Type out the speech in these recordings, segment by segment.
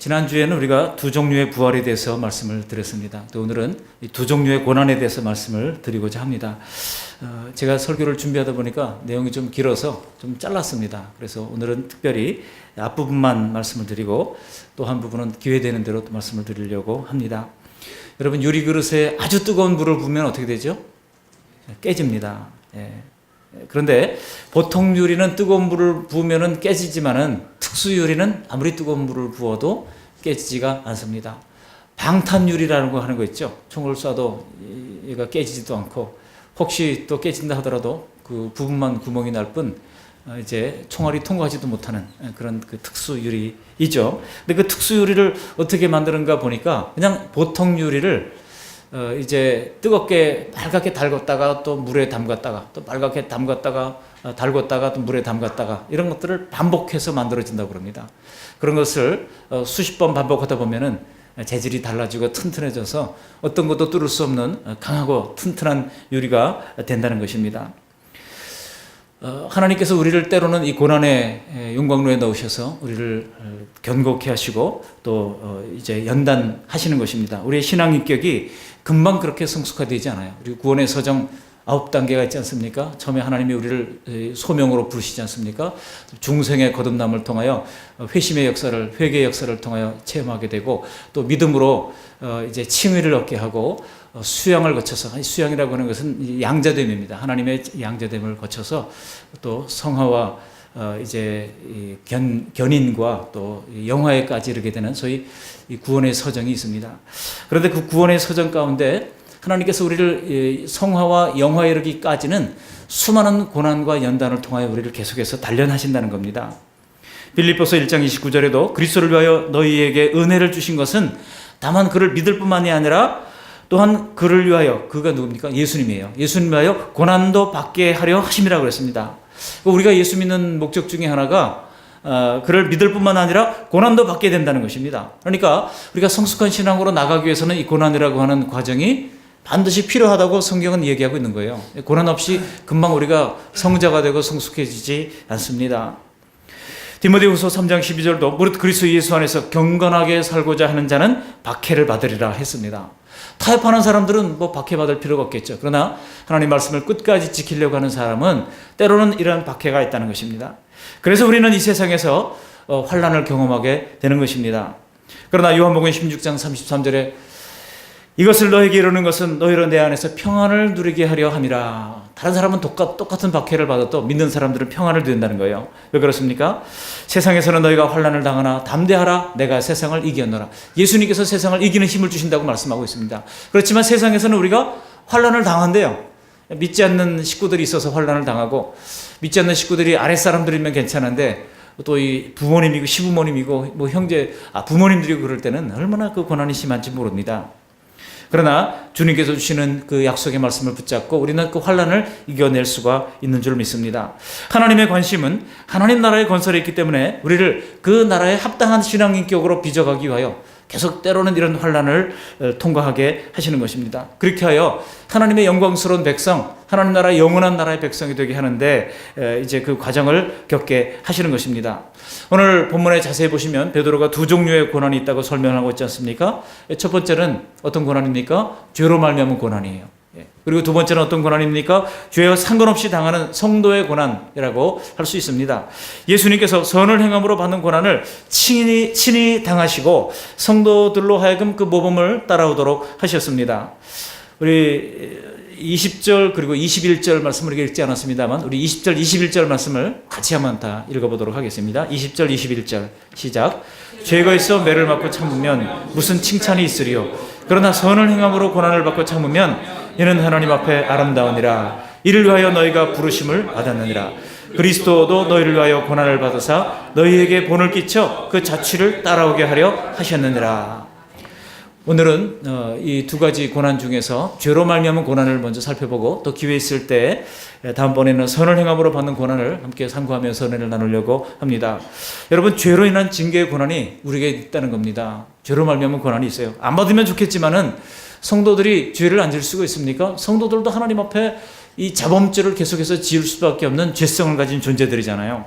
지난주에는 우리가 두 종류의 부활에 대해서 말씀을 드렸습니다. 또 오늘은 이 두 종류의 고난에 대해서 말씀을 드리고자 합니다. 제가 설교를 준비하다 보니까 내용이 좀 길어서 좀 잘랐습니다. 그래서 오늘은 특별히 앞부분만 말씀을 드리고 또 한 부분은 기회되는 대로 또 말씀을 드리려고 합니다. 여러분, 유리 그릇에 아주 뜨거운 물을 부으면 어떻게 되죠? 깨집니다. 그런데 보통 유리는 뜨거운 물을 부으면 깨지지만은 특수 유리는 아무리 뜨거운 물을 부어도 깨지지가 않습니다. 방탄 유리라는 거 하는 거 있죠. 총을 쏴도 얘가 깨지지도 않고 혹시 또 깨진다 하더라도 그 부분만 구멍이 날 뿐 이제 총알이 통과하지도 못하는 그런 그 특수 유리이죠. 근데 그 특수 유리를 어떻게 만드는가 보니까 그냥 보통 유리를 이제 뜨겁게 빨갛게 달궜다가 또 물에 담갔다가 또 빨갛게 담갔다가 달궜다가 또 물에 담갔다가 이런 것들을 반복해서 만들어진다고 그럽니다. 그런 것을 수십 번 반복하다 보면은 재질이 달라지고 튼튼해져서 어떤 것도 뚫을 수 없는 강하고 튼튼한 유리가 된다는 것입니다. 하나님께서 우리를 때로는 이 고난의 용광로에 넣으셔서 우리를 견고케 하시고 또 이제 연단하시는 것입니다. 우리의 신앙 인격이 금방 그렇게 성숙화되지 않아요. 우리 구원의 서정 9단계가 있지 않습니까? 처음에 하나님이 우리를 소명으로 부르시지 않습니까? 중생의 거듭남을 통하여 회심의 역사를, 회개의 역사를 통하여 체험하게 되고 또 믿음으로 이제 칭의를 얻게 하고 수양을 거쳐서, 수양이라고 하는 것은 양자됨입니다. 하나님의 양자됨을 거쳐서 또 성화와 이제 견인과 또 영화에까지 이르게 되는 소위 구원의 서정이 있습니다. 그런데 그 구원의 서정 가운데 하나님께서 우리를 성화와 영화에 이르기까지는 수많은 고난과 연단을 통하여 우리를 계속해서 단련하신다는 겁니다. 빌립보서 1장 29절에도 그리스도를 위하여 너희에게 은혜를 주신 것은 다만 그를 믿을 뿐만이 아니라 또한 그를 위하여, 그가 누굽니까? 예수님이에요. 예수님 위하여 고난도 받게 하려 하심이라고 그랬습니다. 우리가 예수 믿는 목적 중에 하나가 그를 믿을 뿐만 아니라 고난도 받게 된다는 것입니다. 그러니까 우리가 성숙한 신앙으로 나가기 위해서는 이 고난이라고 하는 과정이 반드시 필요하다고 성경은 얘기하고 있는 거예요. 고난 없이 금방 우리가 성자가 되고 성숙해지지 않습니다. 디모데후서 3장 12절도 무릇 그리스도 예수 안에서 경건하게 살고자 하는 자는 박해를 받으리라 했습니다. 타협하는 사람들은 뭐 박해받을 필요가 없겠죠. 그러나 하나님 말씀을 끝까지 지키려고 하는 사람은 때로는 이런 박해가 있다는 것입니다. 그래서 우리는 이 세상에서 환난을 경험하게 되는 것입니다. 그러나 요한복음 16장 33절에 이것을 너에게 이루는 것은 너희로 내 안에서 평안을 누리게 하려 함이라. 다른 사람은 똑같은 박해를 받아도 믿는 사람들은 평안을 누린다는 거예요. 왜 그렇습니까? 세상에서는 너희가 환난을 당하나 담대하라. 내가 세상을 이겼노라. 예수님께서 세상을 이기는 힘을 주신다고 말씀하고 있습니다. 그렇지만 세상에서는 우리가 환난을 당한대요. 믿지 않는 식구들이 있어서 환난을 당하고 믿지 않는 식구들이 아랫사람들이면 괜찮은데 또 이 부모님이고 시부모님이고 뭐 형제, 부모님들이 그럴 때는 얼마나 그 고난이 심한지 모릅니다. 그러나 주님께서 주시는 그 약속의 말씀을 붙잡고 우리는 그 환난을 이겨낼 수가 있는 줄 믿습니다. 하나님의 관심은 하나님 나라의 건설에 있기 때문에 우리를 그 나라에 합당한 신앙인격으로 빚어가기 위하여 계속 때로는 이런 환난을 통과하게 하시는 것입니다. 그렇게 하여 하나님의 영광스러운 백성, 하나님 나라의 영원한 나라의 백성이 되게 하는데 이제 그 과정을 겪게 하시는 것입니다. 오늘 본문에 자세히 보시면 베드로가 두 종류의 고난이 있다고 설명하고 있지 않습니까? 첫 번째는 어떤 고난입니까? 죄로 말미암은 고난이에요. 그리고 두 번째는 어떤 고난입니까? 죄와 상관없이 당하는 성도의 고난이라고 할 수 있습니다. 예수님께서 선을 행함으로 받는 고난을 친히 당하시고 성도들로 하여금 그 모범을 따라오도록 하셨습니다. 우리 20절 그리고 21절 말씀을 읽지 않았습니다만 우리 20절 21절 말씀을 같이 한번 다 읽어보도록 하겠습니다. 20절 21절 시작. 죄가 있어 매를 맞고 참으면 무슨 칭찬이 있으리요. 그러나 선을 행함으로 고난을 받고 참으면 이는 하나님 앞에 아름다우니라. 이를 위하여 너희가 부르심을 받았느니라. 그리스도도 너희를 위하여 고난을 받으사 너희에게 본을 끼쳐 그 자취를 따라오게 하려 하셨느니라. 오늘은 이 두 가지 고난 중에서 죄로 말미암은 고난을 먼저 살펴보고 또 기회 있을 때 다음번에는 선을 행함으로 받는 고난을 함께 상고하면서 은혜를 나누려고 합니다. 여러분, 죄로 인한 징계의 고난이 우리에게 있다는 겁니다. 죄로 말미암은 고난이 있어요. 안 받으면 좋겠지만은 성도들이 죄를 안 지을 수가 있습니까? 성도들도 하나님 앞에 이 자범죄를 계속해서 지을 수밖에 없는 죄성을 가진 존재들이잖아요.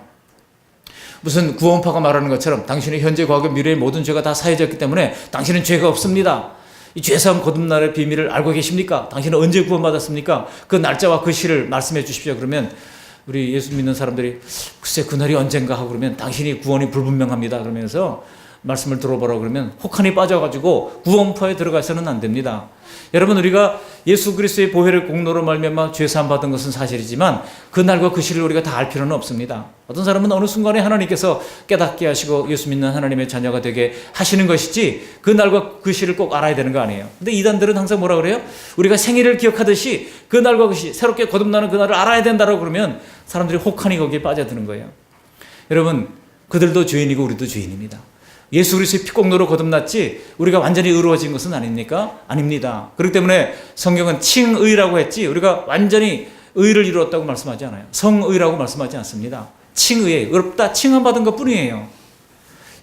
무슨 구원파가 말하는 것처럼 당신의 현재, 과거, 미래의 모든 죄가 다 사해졌기 때문에 당신은 죄가 없습니다. 이 죄사함 거듭날의 비밀을 알고 계십니까? 당신은 언제 구원받았습니까? 그 날짜와 그 시를 말씀해 주십시오. 그러면 우리 예수 믿는 사람들이 글쎄 그날이 언젠가 하고 그러면 당신이 구원이 불분명합니다. 그러면서 말씀을 들어보라고 그러면 혹한이 빠져가지고 구원파에 들어가서는 안 됩니다. 여러분, 우리가 예수 그리스도의 보혈의 공로로 말미암아 죄사함 받은 것은 사실이지만 그날과 그 시를 우리가 다 알 필요는 없습니다. 어떤 사람은 어느 순간에 하나님께서 깨닫게 하시고 예수 믿는 하나님의 자녀가 되게 하시는 것이지 그날과 그 시를 꼭 알아야 되는 거 아니에요. 근데 이단들은 항상 뭐라 그래요? 우리가 생일을 기억하듯이 그날과 그 시, 새롭게 거듭나는 그날을 알아야 된다고 그러면 사람들이 혹한이 거기에 빠져드는 거예요. 여러분, 그들도 죄인이고 우리도 죄인입니다. 예수 그리스도의 피공로로 거듭났지 우리가 완전히 의로워진 것은 아닙니까? 아닙니다. 그렇기 때문에 성경은 칭의라고 했지 우리가 완전히 의를 이루었다고 말씀하지 않아요. 성의라고 말씀하지 않습니다. 칭의에 의롭다 칭함받은 것뿐이에요.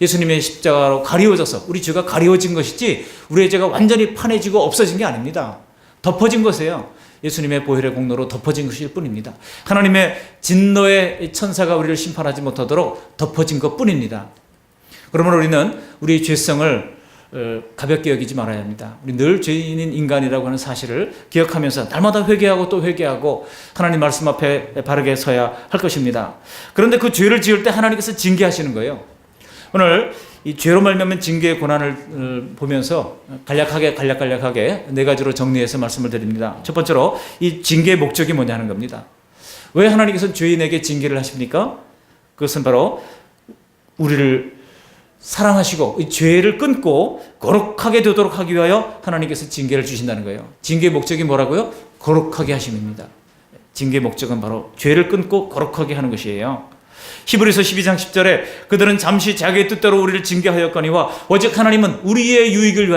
예수님의 십자가로 가리워져서 우리 죄가 가리워진 것이지 우리의 죄가 완전히 판해지고 없어진 게 아닙니다. 덮어진 것이에요. 예수님의 보혈의 공로로 덮어진 것일 뿐입니다. 하나님의 진노의 천사가 우리를 심판하지 못하도록 덮어진 것뿐입니다. 그러면 우리는 우리의 죄성을 가볍게 여기지 말아야 합니다. 우리 늘 죄인인 인간이라고 하는 사실을 기억하면서 날마다 회개하고 또 회개하고 하나님 말씀 앞에 바르게 서야 할 것입니다. 그런데 그 죄를 지을 때 하나님께서 징계하시는 거예요. 오늘 이 죄로 말미암은 징계의 고난을 보면서 간략하게 네 가지로 정리해서 말씀을 드립니다. 첫 번째로 이 징계의 목적이 뭐냐 하는 겁니다. 왜 하나님께서는 죄인에게 징계를 하십니까? 그것은 바로 우리를 사랑하시고 이 죄를 끊고 거룩하게 되도록 하기 위하여 하나님께서 징계를 주신다는 거예요. 징계의 목적이 뭐라고요? 거룩하게 하심입니다. 징계의 목적은 바로 죄를 끊고 거룩하게 하는 것이에요. 히브리서 12장 10절에 그들은 잠시 자기의 뜻대로 우리를 징계하였거니와 오직 하나님은 우리의 유익을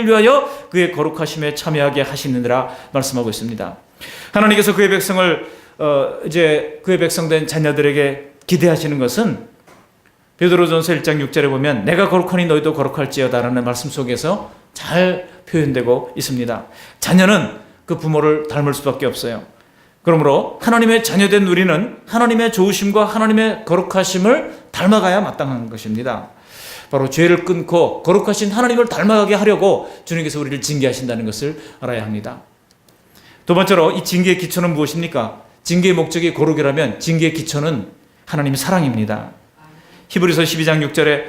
위하여 그의 거룩하심에 참여하게 하시느니라 말씀하고 있습니다. 하나님께서 그의 백성을 이제 그의 백성된 자녀들에게 기대하시는 것은 베드로전서 1장 6절에 보면 내가 거룩하니 너희도 거룩할지어다라는 말씀 속에서 잘 표현되고 있습니다. 자녀는 그 부모를 닮을 수밖에 없어요. 그러므로 하나님의 자녀된 우리는 하나님의 좋으심과 하나님의 거룩하심을 닮아가야 마땅한 것입니다. 바로 죄를 끊고 거룩하신 하나님을 닮아가게 하려고 주님께서 우리를 징계하신다는 것을 알아야 합니다. 두 번째로 이 징계의 기초는 무엇입니까? 징계의 목적이 거룩이라면 징계의 기초는 하나님의 사랑입니다. 히브리서 12장 6절에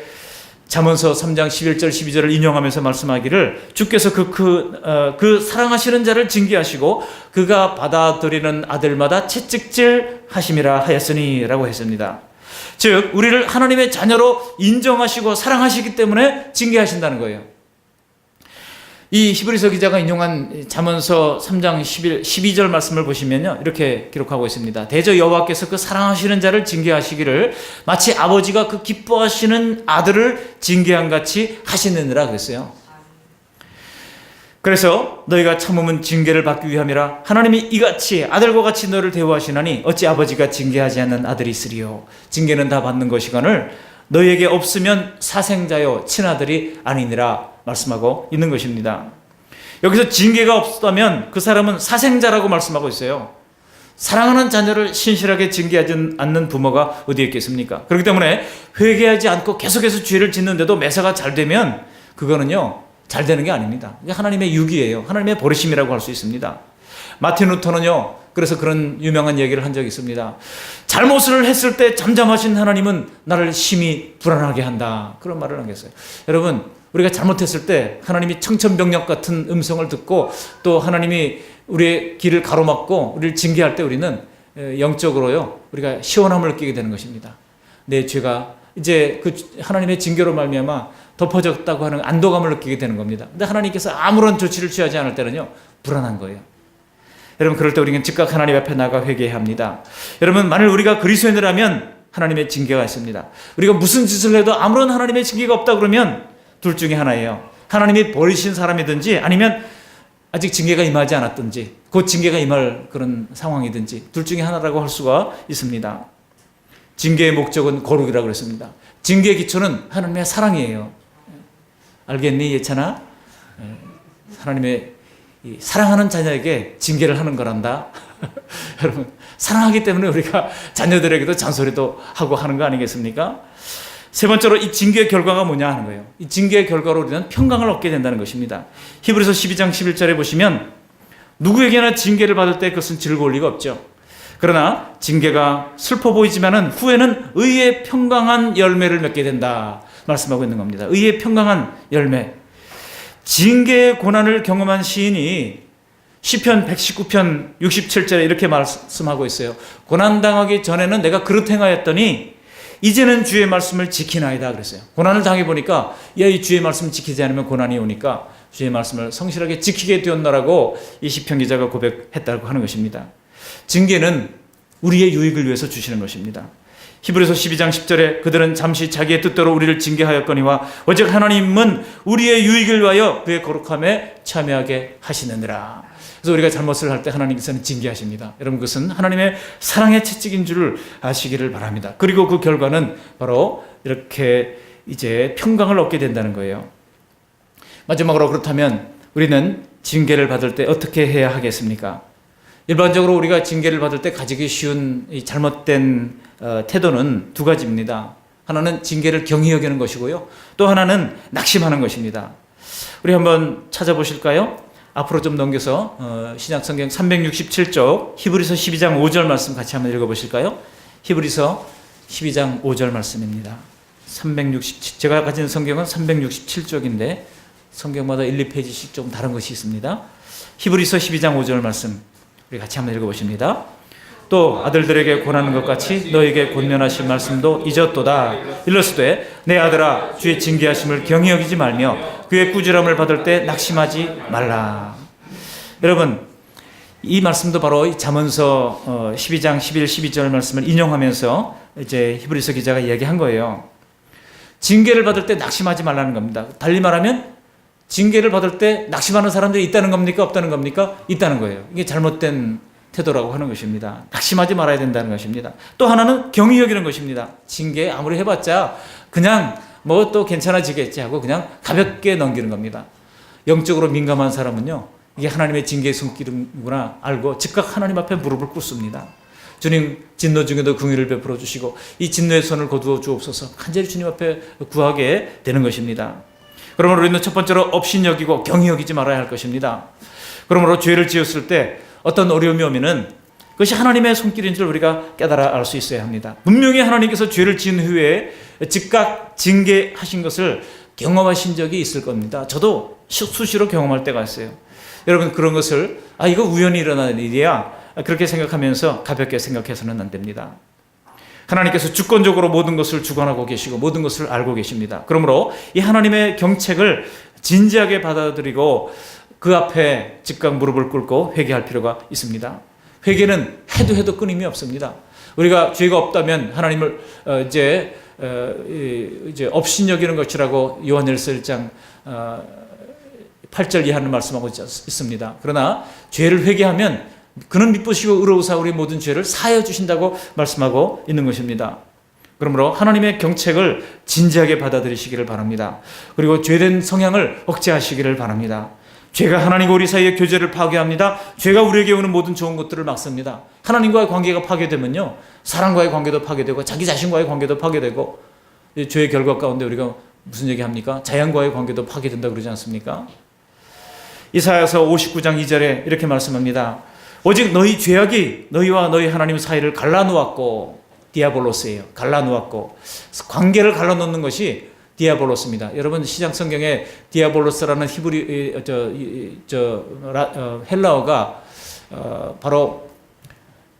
잠언서 3장 11절 12절을 인용하면서 말씀하기를 주께서 그 사랑하시는 자를 징계하시고 그가 받아들이는 아들마다 채찍질 하심이라 하였으니 라고 했습니다. 즉 우리를 하나님의 자녀로 인정하시고 사랑하시기 때문에 징계하신다는 거예요. 이 히브리서 기자가 인용한 잠언서 3장 12절 말씀을 보시면요 이렇게 기록하고 있습니다. 대저 여호와께서 그 사랑하시는 자를 징계하시기를 마치 아버지가 그 기뻐하시는 아들을 징계한 같이 하시느니라 그랬어요. 그래서 너희가 참음은 징계를 받기 위함이라 하나님이 이같이 아들과 같이 너를 대우하시나니 어찌 아버지가 징계하지 않는 아들이 있으리요. 징계는 다 받는 것이거늘 너희에게 없으면 사생자요 친아들이 아니니라 말씀하고 있는 것입니다. 여기서 징계가 없다면 그 사람은 사생자라고 말씀하고 있어요. 사랑하는 자녀를 신실하게 징계하지 않는 부모가 어디에 있겠습니까? 그렇기 때문에 회개하지 않고 계속해서 죄를 짓는데도 매사가 잘 되면 그거는요 잘 되는 게 아닙니다. 이게 하나님의 유기예요. 하나님의 버리심이라고 할 수 있습니다. 마틴 루터는요 그래서 그런 유명한 얘기를 한 적이 있습니다. 잘못을 했을 때 잠잠하신 하나님은 나를 심히 불안하게 한다. 그런 말을 하겠어요. 여러분 우리가 잘못했을 때 하나님이 청천벽력 같은 음성을 듣고 또 하나님이 우리의 길을 가로막고 우리를 징계할 때 우리는 영적으로요 우리가 시원함을 느끼게 되는 것입니다. 내 죄가 이제 그 하나님의 징계로 말미암아 덮어졌다고 하는 안도감을 느끼게 되는 겁니다. 근데 하나님께서 아무런 조치를 취하지 않을 때는요 불안한 거예요. 여러분 그럴 때 우리는 즉각 하나님 앞에 나가 회개해야 합니다. 여러분 만일 우리가 그리스도인이라면 하나님의 징계가 있습니다. 우리가 무슨 짓을 해도 아무런 하나님의 징계가 없다 그러면 둘 중에 하나예요. 하나님이 버리신 사람이든지 아니면 아직 징계가 임하지 않았든지 곧 징계가 임할 그런 상황이든지 둘 중에 하나라고 할 수가 있습니다. 징계의 목적은 거룩이라고 그랬습니다. 징계의 기초는 하나님의 사랑이에요. 알겠니 예찬아? 하나님의 사랑하는 자녀에게 징계를 하는 거란다. 여러분, 사랑하기 때문에 우리가 자녀들에게도 잔소리도 하고 하는 거 아니겠습니까? 세 번째로 이 징계의 결과가 뭐냐 하는 거예요. 이 징계의 결과로 우리는 평강을 얻게 된다는 것입니다. 히브리서 12장 11절에 보시면 누구에게나 징계를 받을 때 그것은 즐거울 리가 없죠. 그러나 징계가 슬퍼 보이지만은 후에는 의의 평강한 열매를 맺게 된다 말씀하고 있는 겁니다. 의의 평강한 열매. 징계의 고난을 경험한 시인이 시편 119편 67절에 이렇게 말씀하고 있어요. 고난당하기 전에는 내가 그릇 행하였더니 이제는 주의 말씀을 지키나이다 그랬어요. 고난을 당해보니까 이 주의 말씀을 지키지 않으면 고난이 오니까 주의 말씀을 성실하게 지키게 되었노라고 이 시편 기자가 고백했다고 하는 것입니다. 징계는 우리의 유익을 위해서 주시는 것입니다. 히브리서 12장 10절에 그들은 잠시 자기의 뜻대로 우리를 징계하였거니와 오직 하나님은 우리의 유익을 위하여 그의 거룩함에 참여하게 하시느니라. 그래서 우리가 잘못을 할 때 하나님께서는 징계하십니다. 여러분, 그것은 하나님의 사랑의 채찍인 줄 아시기를 바랍니다. 그리고 그 결과는 바로 이렇게 이제 평강을 얻게 된다는 거예요. 마지막으로 그렇다면 우리는 징계를 받을 때 어떻게 해야 하겠습니까? 일반적으로 우리가 징계를 받을 때 가지기 쉬운 이 잘못된 태도는 두 가지입니다. 하나는 징계를 경히 여기는 것이고요. 또 하나는 낙심하는 것입니다. 우리 한번 찾아보실까요? 앞으로 좀 넘겨서 신약성경 367쪽 히브리서 12장 5절 말씀 같이 한번 읽어보실까요? 히브리서 12장 5절 말씀입니다. 367, 제가 가진 성경은 367쪽인데 성경마다 1, 2페이지씩 좀 다른 것이 있습니다. 히브리서 12장 5절 말씀 우리 같이 한번 읽어보십니다. 또 아들들에게 권하는 것 같이 너에게 권면하신 말씀도 잊었도다. 일러스되 내 아들아 주의 징계하심을 경히 여기지 말며 그의 꾸지람을 받을 때 낙심하지 말라. 여러분, 이 말씀도 바로 잠언서 12장 11, 12절 말씀을 인용하면서 이제 히브리서 기자가 이야기한 거예요. 징계를 받을 때 낙심하지 말라는 겁니다. 달리 말하면 징계를 받을 때 낙심하는 사람들이 있다는 겁니까? 없다는 겁니까? 있다는 거예요. 이게 잘못된 태도라고 하는 것입니다. 낙심하지 말아야 된다는 것입니다. 또 하나는 경히 여기는 것입니다. 징계 아무리 해봤자 그냥 뭐 또 괜찮아지겠지 하고 그냥 가볍게 넘기는 겁니다. 영적으로 민감한 사람은요, 이게 하나님의 징계의 손길이구나 알고 즉각 하나님 앞에 무릎을 꿇습니다. 주님, 진노 중에도 긍휼을 베풀어 주시고 이 진노의 손을 거두어 주옵소서 간절히 주님 앞에 구하게 되는 것입니다. 그러므로 우리는 첫 번째로 업신여기고 경히 여기지 말아야 할 것입니다. 그러므로 죄를 지었을 때 어떤 어려움이 오면은 그것이 하나님의 손길인 줄 우리가 깨달아 알 수 있어야 합니다. 분명히 하나님께서 죄를 지은 후에 즉각 징계하신 것을 경험하신 적이 있을 겁니다. 저도 수시로 경험할 때가 있어요. 여러분, 그런 것을 이거 우연히 일어나는 일이야 그렇게 생각하면서 가볍게 생각해서는 안 됩니다. 하나님께서 주권적으로 모든 것을 주관하고 계시고 모든 것을 알고 계십니다. 그러므로 이 하나님의 경책을 진지하게 받아들이고 그 앞에 즉각 무릎을 꿇고 회개할 필요가 있습니다. 회개는 해도 끊임이 없습니다. 우리가 죄가 없다면 하나님을 이제 업신여기는 것이라고 요한일서 1장 8절 이하는 말씀하고 있습니다. 그러나 죄를 회개하면 그는 미쁘시고 의로우사 우리 모든 죄를 사하여 주신다고 말씀하고 있는 것입니다. 그러므로 하나님의 경책을 진지하게 받아들이시기를 바랍니다. 그리고 죄된 성향을 억제하시기를 바랍니다. 죄가 하나님과 우리 사이의 교제를 파괴합니다. 죄가 우리에게 오는 모든 좋은 것들을 막습니다. 하나님과의 관계가 파괴되면요, 사람과의 관계도 파괴되고 자기 자신과의 관계도 파괴되고, 죄의 결과 가운데 우리가 무슨 얘기합니까? 자연과의 관계도 파괴된다 그러지 않습니까? 이사야서 59장 2절에 이렇게 말씀합니다. 오직 너희 죄악이 너희와 너희 하나님 사이를 갈라놓았고, 디아볼로스예요. 갈라놓았고, 관계를 갈라놓는 것이 디아볼로스입니다. 여러분, 시장 성경에 디아볼로스라는 헬라어가 바로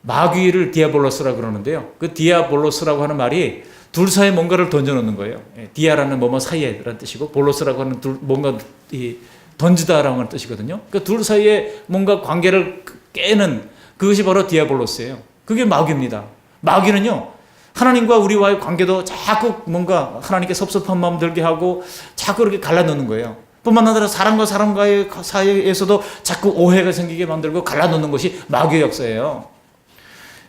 마귀를 디아볼로스라고 그러는데요. 그 디아볼로스라고 하는 말이 둘 사이에 뭔가를 던져놓는 거예요. 디아라는 뭐뭐 사이에라는 뜻이고 볼로스라고 하는 뭔가 던지다라고 하는 뜻이거든요. 그 둘 사이에 뭔가 관계를 깨는 그것이 바로 디아볼로스예요. 그게 마귀입니다. 마귀는요, 하나님과 우리와의 관계도 자꾸 뭔가 하나님께 섭섭한 마음 들게 하고 자꾸 이렇게 갈라놓는 거예요. 뿐만 아니라 사람과 사람과의 사이에서도 자꾸 오해가 생기게 만들고 갈라놓는 것이 마귀의 역사예요.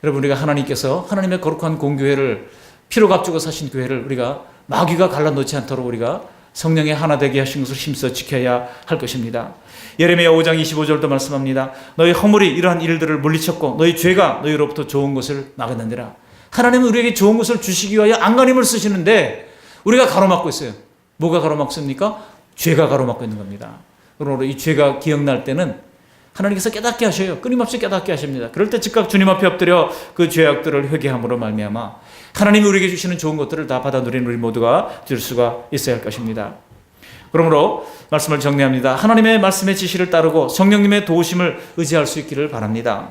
여러분, 우리가 하나님께서 하나님의 거룩한 공교회를 피로 값주고 사신 교회를 우리가 마귀가 갈라놓지 않도록 우리가 성령의 하나 되게 하신 것을 힘써 지켜야 할 것입니다. 예레미야 5장 25절도 말씀합니다. 너희 허물이 이러한 일들을 물리쳤고 너희 죄가 너희로부터 좋은 것을 막았느니라. 하나님은 우리에게 좋은 것을 주시기 위하여 안간힘을 쓰시는데 우리가 가로막고 있어요. 뭐가 가로막습니까? 죄가 가로막고 있는 겁니다. 그러므로 이 죄가 기억날 때는 하나님께서 깨닫게 하셔요. 끊임없이 깨닫게 하십니다. 그럴 때 즉각 주님 앞에 엎드려 그 죄악들을 회개함으로 말미암아 하나님이 우리에게 주시는 좋은 것들을 다 받아 누리는 우리 모두가 될 수가 있어야 할 것입니다. 그러므로 말씀을 정리합니다. 하나님의 말씀의 지시를 따르고 성령님의 도우심을 의지할 수 있기를 바랍니다.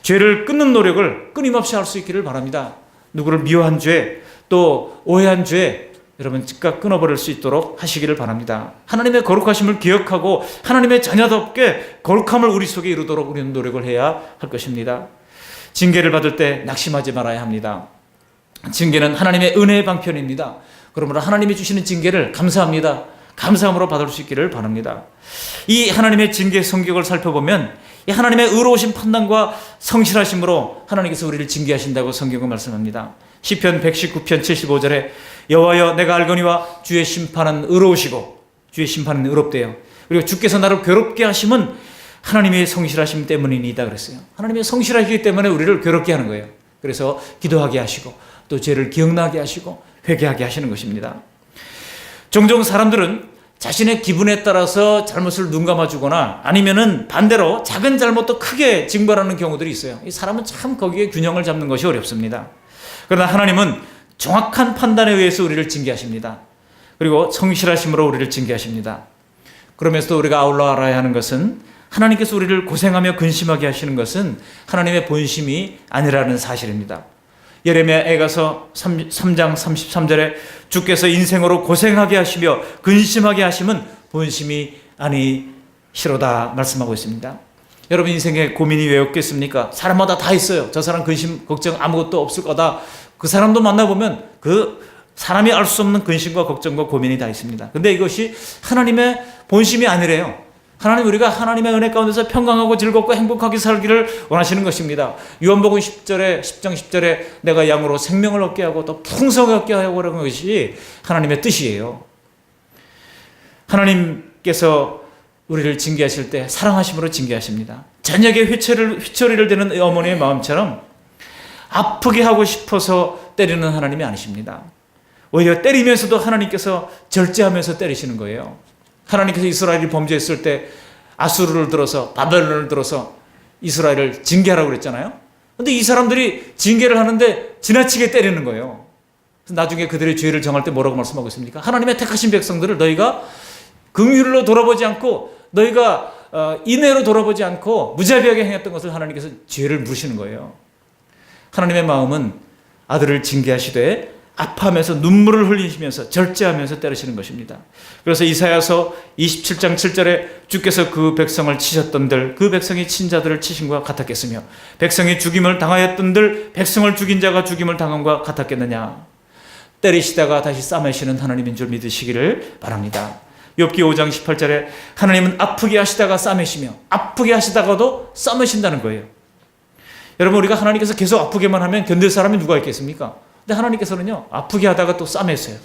죄를 끊는 노력을 끊임없이 할 수 있기를 바랍니다. 누구를 미워한 죄, 또 오해한 죄, 여러분 즉각 끊어버릴 수 있도록 하시기를 바랍니다. 하나님의 거룩하심을 기억하고 하나님의 자녀답게 거룩함을 우리 속에 이루도록 우리는 노력을 해야 할 것입니다. 징계를 받을 때 낙심하지 말아야 합니다. 징계는 하나님의 은혜의 방편입니다. 그러므로 하나님이 주시는 징계를 감사합니다. 감사함으로 받을 수 있기를 바랍니다. 이 하나님의 징계 성격을 살펴보면 이 하나님의 의로우신 판단과 성실하심으로 하나님께서 우리를 징계하신다고 성경은 말씀합니다. 시편 119편 75절에 여호와여 내가 알거니와 주의 심판은 의로우시고 주의 심판은 의롭대요. 그리고 주께서 나를 괴롭게 하심은 하나님의 성실하심 때문이니다 그랬어요. 하나님의 성실하시기 때문에 우리를 괴롭게 하는 거예요. 그래서 기도하게 하시고 또 죄를 기억나게 하시고 회개하게 하시는 것입니다. 종종 사람들은 자신의 기분에 따라서 잘못을 눈감아주거나 아니면은 반대로 작은 잘못도 크게 징벌하는 경우들이 있어요. 이 사람은 참 거기에 균형을 잡는 것이 어렵습니다. 그러나 하나님은 정확한 판단에 의해서 우리를 징계하십니다. 그리고 성실하심으로 우리를 징계하십니다. 그러면서도 우리가 아울러 알아야 하는 것은 하나님께서 우리를 고생하며 근심하게 하시는 것은 하나님의 본심이 아니라는 사실입니다. 예레미야 애가서 3장 33절에 주께서 인생으로 고생하게 하시며 근심하게 하심은 본심이 아니시로다 말씀하고 있습니다. 여러분 인생에 고민이 왜 없겠습니까? 사람마다 다 있어요. 저 사람 근심 걱정 아무것도 없을 거다. 그 사람도 만나보면 그 사람이 알 수 없는 근심과 걱정과 고민이 다 있습니다. 근데 이것이 하나님의 본심이 아니래요. 하나님 우리가 하나님의 은혜 가운데서 평강하고 즐겁고 행복하게 살기를 원하시는 것입니다. 요한복음 10장 10절에 내가 양으로 생명을 얻게 하고 또 풍성하게 얻게 하고 그런 것이 하나님의 뜻이에요. 하나님께서 우리를 징계하실 때 사랑하심으로 징계하십니다. 자녀에게 휘처리를 대는 어머니의 마음처럼 아프게 하고 싶어서 때리는 하나님이 아니십니다. 오히려 때리면서도 하나님께서 절제하면서 때리시는 거예요. 하나님께서 이스라엘이 범죄했을 때 아수르를 들어서 바벨론을 들어서 이스라엘을 징계하라고 그랬잖아요. 그런데 이 사람들이 징계를 하는데 지나치게 때리는 거예요. 나중에 그들의 죄를 정할 때 뭐라고 말씀하고 있습니까? 하나님의 택하신 백성들을 너희가 긍휼로 돌아보지 않고 너희가 인애로 돌아보지 않고 무자비하게 행했던 것을 하나님께서 죄를 물으시는 거예요. 하나님의 마음은 아들을 징계하시되 아파하면서 눈물을 흘리시면서 절제하면서 때리시는 것입니다. 그래서 이사야서 27장 7절에 주께서 그 백성을 치셨던들 그 백성이 친자들을 치심과 같았겠으며 백성이 죽임을 당하였던들 백성을 죽인 자가 죽임을 당함과 같았겠느냐. 때리시다가 다시 싸매시는 하나님인 줄 믿으시기를 바랍니다. 욥기 5장 18절에 하나님은 아프게 하시다가 싸매시며 아프게 하시다가도 싸매신다는 거예요. 여러분 우리가 하나님께서 계속 아프게만 하면 견딜 사람이 누가 있겠습니까? 근데 하나님께서는요 아프게 하다가 또 싸매세요.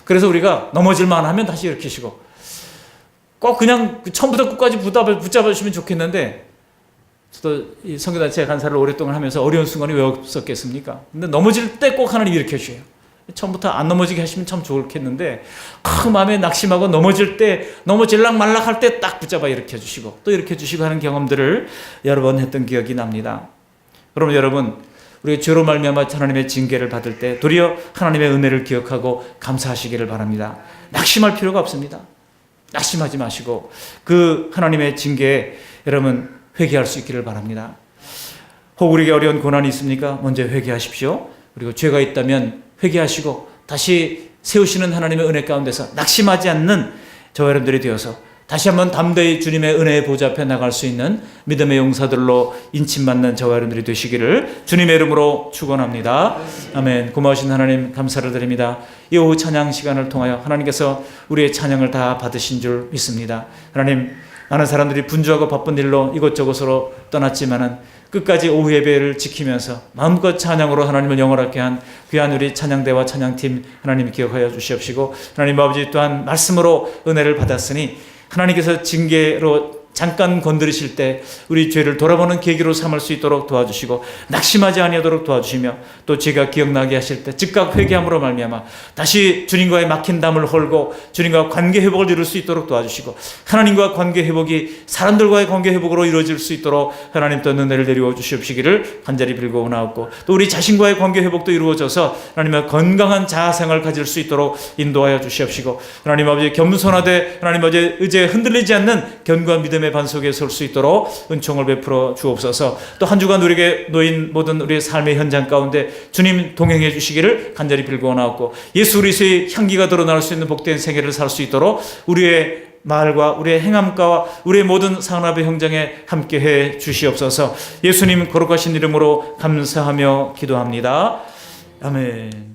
그래서 우리가 넘어질만 하면 다시 일으키시고 꼭 그냥 처음부터 끝까지 붙잡아 주시면 좋겠는데 저도 이 선교단체 간사를 오랫동안 하면서 어려운 순간이 왜 없었겠습니까? 근데 넘어질 때 꼭 하나님 일으켜 주셔요. 처음부터 안 넘어지게 하시면 참 좋겠는데 그 마음에 낙심하고 넘어질 때 넘어질락 말락 할 때 딱 붙잡아 일으켜 주시고 또 일으켜 주시고 하는 경험들을 여러 번 했던 기억이 납니다. 그러면 여러분 우리가 죄로 말미암아 하나님의 징계를 받을 때 도리어 하나님의 은혜를 기억하고 감사하시기를 바랍니다. 낙심할 필요가 없습니다. 낙심하지 마시고 그 하나님의 징계에 여러분 회개할 수 있기를 바랍니다. 혹 우리에게 어려운 고난이 있습니까? 먼저 회개하십시오. 그리고 죄가 있다면 회개하시고 다시 세우시는 하나님의 은혜 가운데서 낙심하지 않는 저와 여러분들이 되어서 다시 한번 담대히 주님의 은혜의 보좌 앞에 나갈 수 있는 믿음의 용사들로 인침받는 저와 여러분들이 되시기를 주님의 이름으로 축원합니다. 아멘. 고마우신 하나님 감사를 드립니다. 이 오후 찬양 시간을 통하여 하나님께서 우리의 찬양을 다 받으신 줄 믿습니다. 하나님 많은 사람들이 분주하고 바쁜 일로 이곳저곳으로 떠났지만은 끝까지 오후 예배를 지키면서 마음껏 찬양으로 하나님을 영원하게 한 귀한 우리 찬양대와 찬양팀 하나님 기억하여 주시옵시고, 하나님 아버지 또한 말씀으로 은혜를 받았으니 하나님께서 징계로 잠깐 건드리실 때 우리 죄를 돌아보는 계기로 삼을 수 있도록 도와주시고, 낙심하지 아니하도록 도와주시며, 또 죄가 기억나게 하실 때 즉각 회개함으로 말미암아 다시 주님과의 막힌 담을 헐고 주님과 관계 회복을 이룰 수 있도록 도와주시고, 하나님과 관계 회복이 사람들과의 관계 회복으로 이루어질 수 있도록 하나님 또 은혜를 내리워 주시옵시기를 간절히 빌고나옵고, 또 우리 자신과의 관계 회복도 이루어져서 하나님의 건강한 자아생활을 가질 수 있도록 인도하여 주시옵시고, 하나님 아버지 겸손하되 하나님 아버지 의지에 흔들리지 않는 견고한 믿음의 반석에 설 수 있도록 은총을 베풀어 주옵소서. 또 한 주간 우리에게 놓인 모든 우리의 삶의 현장 가운데 주님 동행해 주시기를 간절히 빌고나옵고, 예수 그리스도의 향기가 드러날 수 있는 복된 생애를 살 수 있도록 우리의 말과 우리의 행함과 우리의 모든 상합의 현장에 함께해 주시옵소서. 예수님 거룩하신 이름으로 감사하며 기도합니다. 아멘.